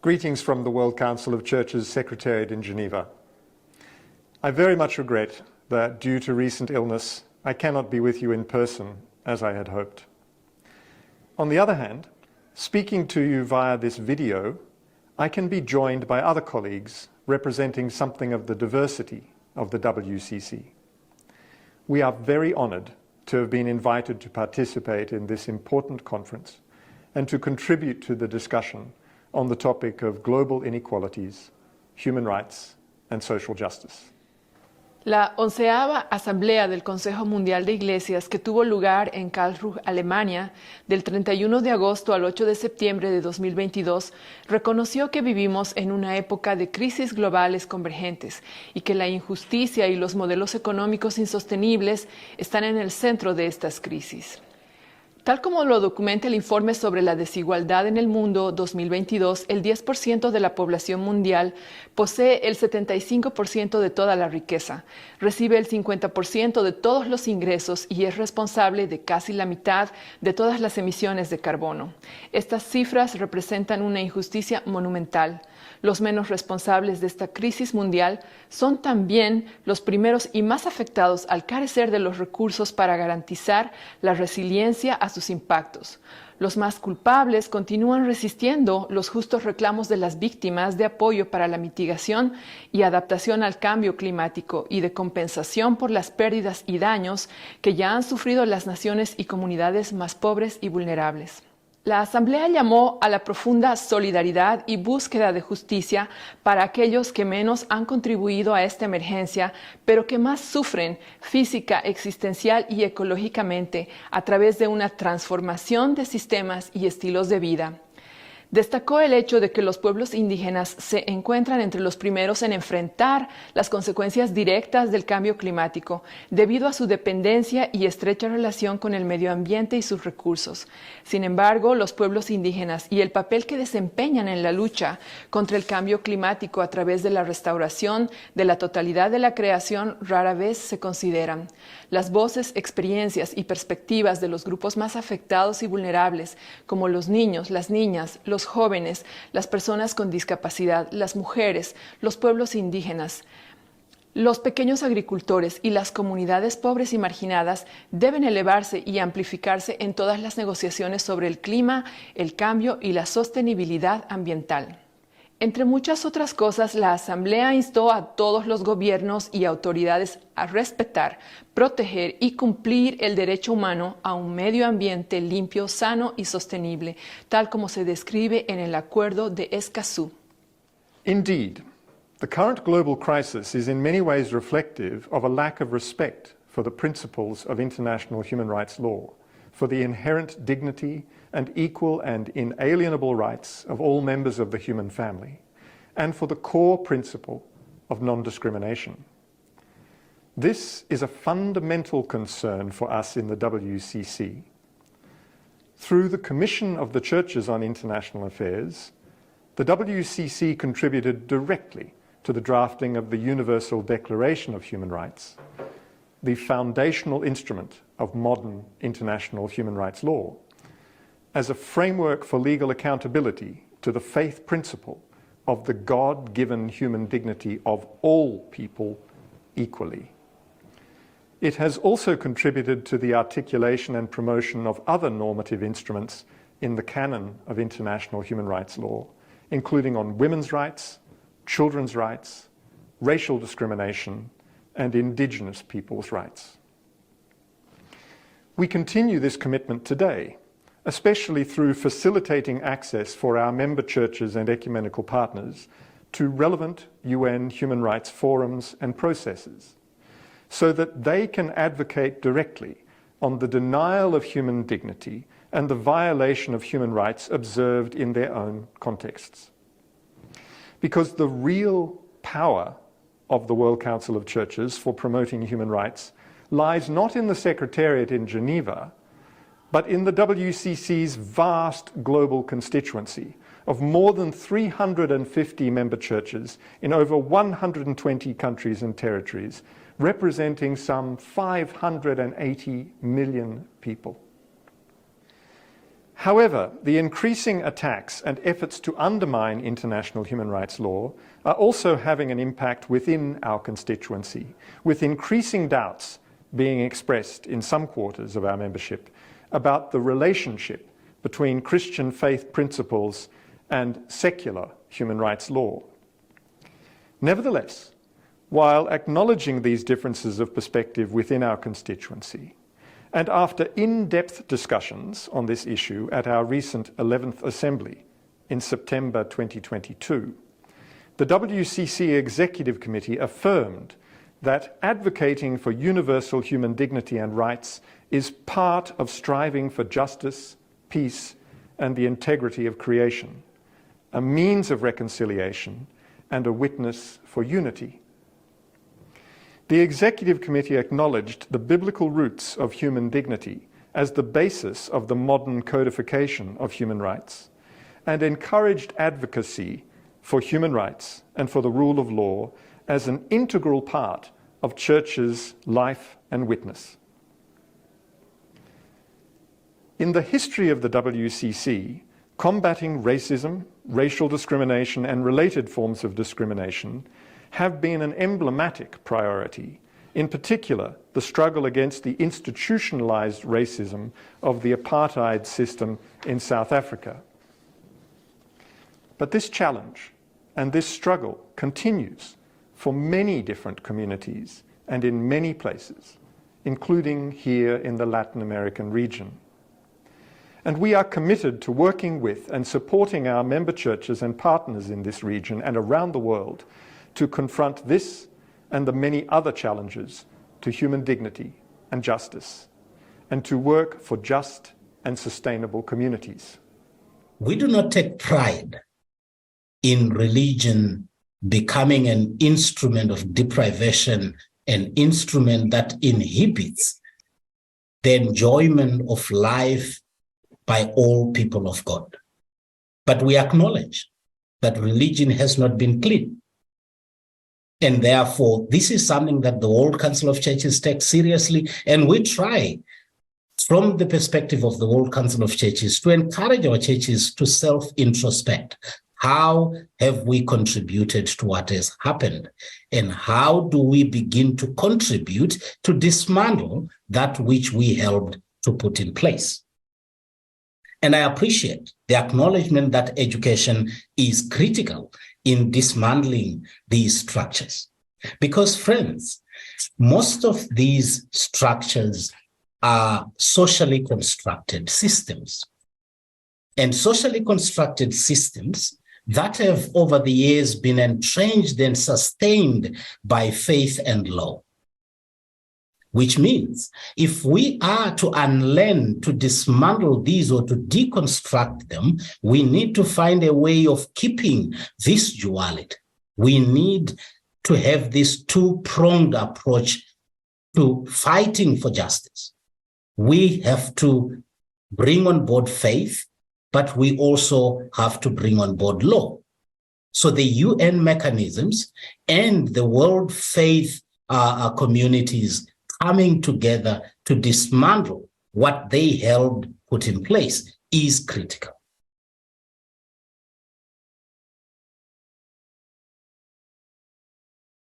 Greetings from the World Council of Churches Secretariat in Geneva. I very much regret that due to recent illness, I cannot be with you in person as I had hoped. On the other hand, speaking to you via this video, I can be joined by other colleagues representing something of the diversity of the WCC. We are very honored to have been invited to participate in this important conference and to contribute to the discussion on the topic of global inequalities, human rights, and social justice. La 11ª Asamblea del Consejo Mundial de Iglesias, que tuvo lugar en Karlsruhe, Alemania, del 31 de agosto al 8 de septiembre de 2022, reconoció que vivimos en una época de crisis globales convergentes y que la injusticia y los modelos económicos insostenibles están en el centro de estas crisis. Tal como lo documenta el informe sobre la desigualdad en el mundo 2022, el 10% de la población mundial posee el 75% de toda la riqueza, recibe el 50% de todos los ingresos y es responsable de casi la mitad de todas las emisiones de carbono. Estas cifras representan una injusticia monumental. Los menos responsables de esta crisis mundial son también los primeros y más afectados al carecer de los recursos para garantizar la resiliencia a sus impactos. Los más culpables continúan resistiendo los justos reclamos de las víctimas de apoyo para la mitigación y adaptación al cambio climático y de compensación por las pérdidas y daños que ya han sufrido las naciones y comunidades más pobres y vulnerables. La Asamblea llamó a la profunda solidaridad y búsqueda de justicia para aquellos que menos han contribuido a esta emergencia, pero que más sufren física, existencial y ecológicamente a través de una transformación de sistemas y estilos de vida. Destacó el hecho de que los pueblos indígenas se encuentran entre los primeros en enfrentar las consecuencias directas del cambio climático debido a su dependencia y estrecha relación con el medio ambiente y sus recursos. Sin embargo, los pueblos indígenas y el papel que desempeñan en la lucha contra el cambio climático a través de la restauración de la totalidad de la creación rara vez se consideran. Las voces, experiencias y perspectivas de los grupos más afectados y vulnerables, como los niños, las niñas, los jóvenes, las personas con discapacidad, las mujeres, los pueblos indígenas, los pequeños agricultores y las comunidades pobres y marginadas deben elevarse y amplificarse en todas las negociaciones sobre el clima, el cambio y la sostenibilidad ambiental. Entre muchas otras cosas, la Asamblea instó a todos los gobiernos y autoridades a respetar, proteger y cumplir el derecho humano a un medio ambiente limpio, sano y sostenible, tal como se describe en el Acuerdo de Escazú. Indeed, the current global crisis is in many ways reflective of a lack of respect for the principles of international human rights law, for the inherent dignity and equal and inalienable rights of all members of the human family, and for the core principle of non-discrimination. This is a fundamental concern for us in the WCC. Through the Commission of the Churches on International Affairs, the WCC contributed directly to the drafting of the Universal Declaration of Human Rights, the foundational instrument of modern international human rights law, as a framework for legal accountability to the faith principle of the God-given human dignity of all people equally. It has also contributed to the articulation and promotion of other normative instruments in the canon of international human rights law, including on women's rights, children's rights, racial discrimination, and indigenous peoples' rights. We continue this commitment today, especially through facilitating access for our member churches and ecumenical partners to relevant UN human rights forums and processes, so that they can advocate directly on the denial of human dignity and the violation of human rights observed in their own contexts. Because the real power of the World Council of Churches for promoting human rights lies not in the Secretariat in Geneva, but in the WCC's vast global constituency of more than 350 member churches in over 120 countries and territories, representing some 580 million people. However, the increasing attacks and efforts to undermine international human rights law are also having an impact within our constituency, with increasing doubts being expressed in some quarters of our membership about the relationship between Christian faith principles and secular human rights law. Nevertheless, while acknowledging these differences of perspective within our constituency, and after in-depth discussions on this issue at our recent 11th Assembly in September 2022, the WCC Executive Committee affirmed that advocating for universal human dignity and rights is part of striving for justice, peace, and the integrity of creation, a means of reconciliation, and a witness for unity. The Executive Committee acknowledged the biblical roots of human dignity as the basis of the modern codification of human rights, and encouraged advocacy for human rights and for the rule of law as an integral part of Church's life and witness. In the history of the WCC, combating racism, racial discrimination, and related forms of discrimination have been an emblematic priority, in particular the struggle against the institutionalized racism of the apartheid system in South Africa. But this challenge and this struggle continues for many different communities and in many places, including here in the Latin American region. And we are committed to working with and supporting our member churches and partners in this region and around the world to confront this and the many other challenges to human dignity and justice, and to work for just and sustainable communities. We do not take pride in religion becoming an instrument of deprivation, an instrument that inhibits the enjoyment of life by all people of God. But we acknowledge that religion has not been clean. And therefore, this is something that the World Council of Churches takes seriously, and we try, from the perspective of the World Council of Churches, to encourage our churches to self-introspect. How have we contributed to what has happened? And how do we begin to contribute to dismantle that which we helped to put in place? And I appreciate the acknowledgement that education is critical in dismantling these structures. Because, friends, most of these structures are socially constructed systems. And socially constructed systems that have over the years been entrenched and sustained by faith and law. Which means if we are to unlearn, to dismantle these or to deconstruct them, we need to find a way of keeping this duality. We need to have this two-pronged approach to fighting for justice. We have to bring on board faith, but we also have to bring on board law. So the UN mechanisms and the world faith communities coming together to dismantle what they helped put in place is critical.